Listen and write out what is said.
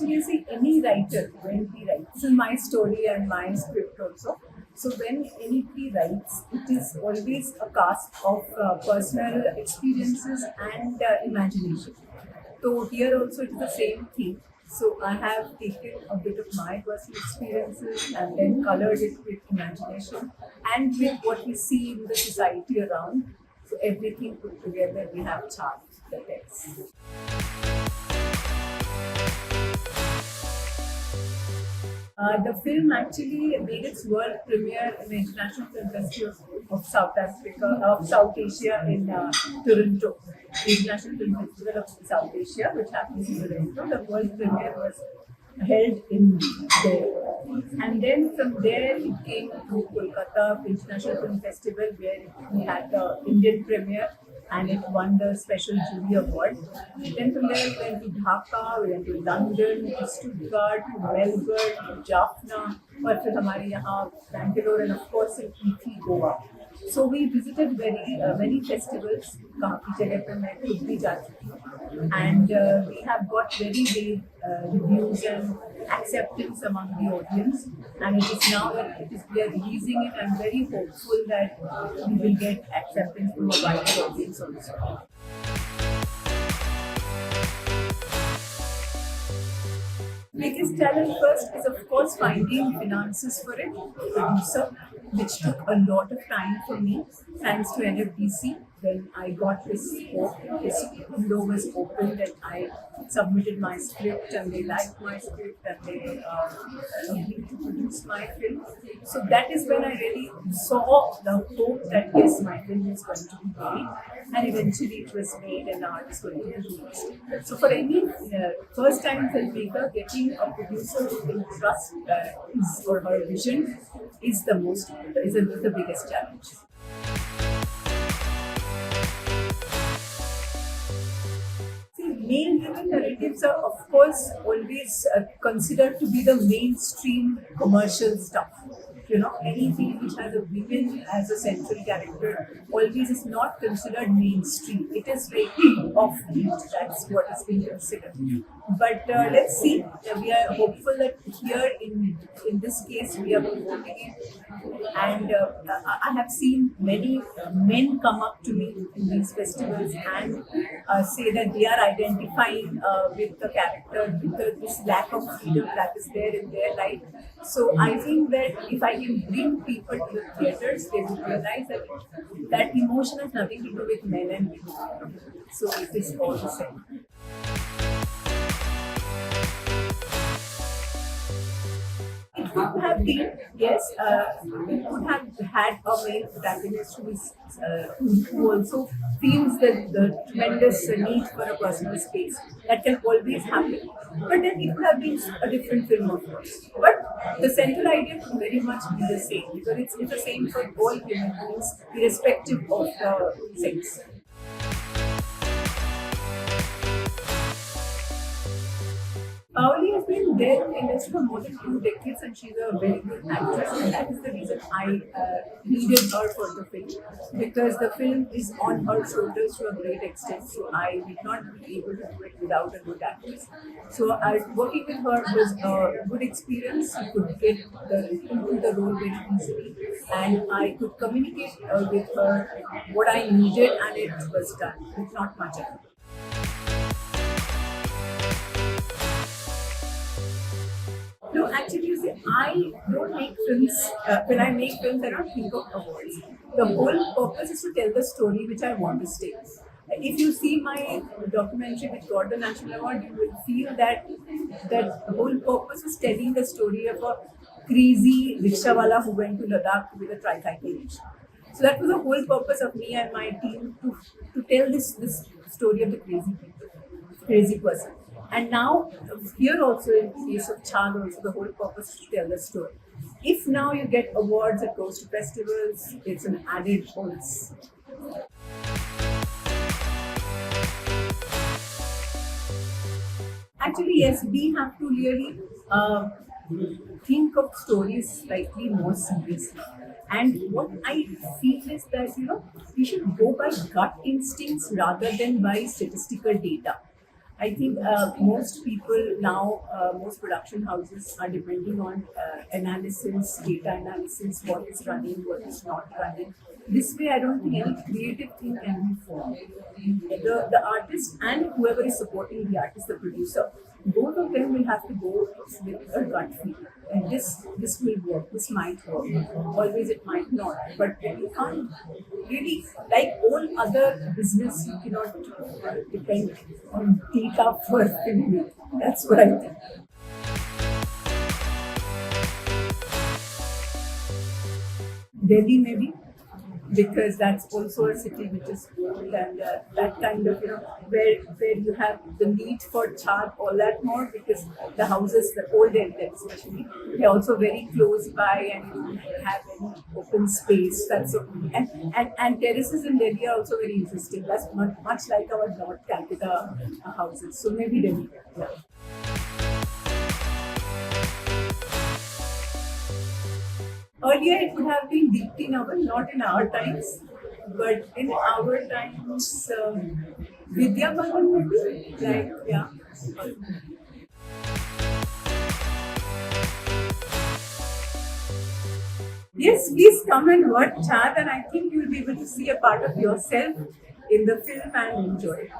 actually see any writer when he writes. This is my story and my script also. So when anybody writes, it is always a cast of personal experiences and imagination. So here also it's the same thing. So I have taken a bit of my personal experiences and then colored it with imagination and with what we see in the society around. So everything put together, we have charted the text. The film actually made its world premiere in the International Film Festival of South Africa, of South Asia in Toronto. The International Film Festival of South Asia, which happens in Toronto. The world premiere was held in there. And then from there it came to Kolkata International Film Festival where we had the Indian premiere and it won the Special Jury Award. Then from there we went to Dhaka, we went to London, to Stuttgart, to Melbourne, to Jaffna, और फिर हमारे यहाँ Bangalore and of course in ET Goa. So we visited many festivals. काफी जगह पे मैं खुद भी जा चुकी हूँ. And we have got very rave reviews and acceptance among the audience. And it is now that we are releasing it. I'm very hopeful that we will get acceptance from a wider audience also. Biggest challenge first is of course finding finances for it, producer, which took a lot of time for me. Thanks to NFDC, when I got this window was opened and I submitted my script and they liked my script and they agreed to produce my film. So that is when I really saw the hope that yes, my film is going to be made, and eventually it was made and now it's going to be released. So for any first-time filmmaker, getting a producer who will trust his or her vision is the biggest challenge. Male-driven narratives are, of course, always considered to be the mainstream commercial stuff. You know, anything which has a woman as a central character always is not considered mainstream. It is like offbeat. That's what is being considered. But let's see. We are hopeful that here in this case we are promoting it. And I have seen many men come up to me in these festivals and say that they are identifying with the character, with this lack of freedom that is there in their life. So I think that if I can bring people to the theatres, they will realize that emotion has nothing to do with men and women. So it is all the same. It could have been, yes, we could have had a male protagonist who also feels the tremendous need for a personal space. That can always happen. But then it could have been a different film, of course. But the central idea could very much be the same because it's the same for all human beings, irrespective of the sex. Paoli has been there in the industry for more than 2 decades and she's a very good actress and that is the reason I needed her for the film because the film is on her shoulders to a great extent so I did not be able to do it without a good actress. So working with her was a good experience. I could get into the role very easily and I could communicate with her what I needed and it was done with not much effort. No, actually, you see, I don't make films. When I make films, I don't think of awards. The whole purpose is to tell the story which I want to say. If you see my documentary which got the National Award, you will feel that the whole purpose was telling the story of a crazy rickshawala who went to Ladakh with a tricycle rickshaw. So that was the whole purpose of me and my team to tell this story of the crazy person. And now, here also in the case of Chand also, the whole purpose is to tell the story. If now you get awards, it goes to festivals, it's an added bonus. Actually, yes, we have to really think of stories slightly more seriously. And what I feel is that, we should go by gut instincts rather than by statistical data. I think most people now, most production houses are depending on analysis, data analysis, what is running, what is not running. This way, I don't think any creative thing can be formed. The artist and whoever is supporting the artist, the producer, both of them will have to go with a gut feel. And this will work, this might work. Always it might not. But you can't really, like all other business, you cannot depend on data for filming. That's what I think. Delhi maybe, because that's also a city which is old and that kind of, where you have the need for chart all that more, because the houses, the old Delhi especially, they're also very close by and you don't have any open space. That's so, and terraces in Delhi are also very interesting. That's much like our North Calcutta houses. So maybe Delhi. Yeah. Earlier, it would have been Deepti Naval, not in our times, but in our times, Vidya Bhavan maybe, like, yeah. Yes, please come and watch Chad, and I think you'll be able to see a part of yourself in the film and enjoy it.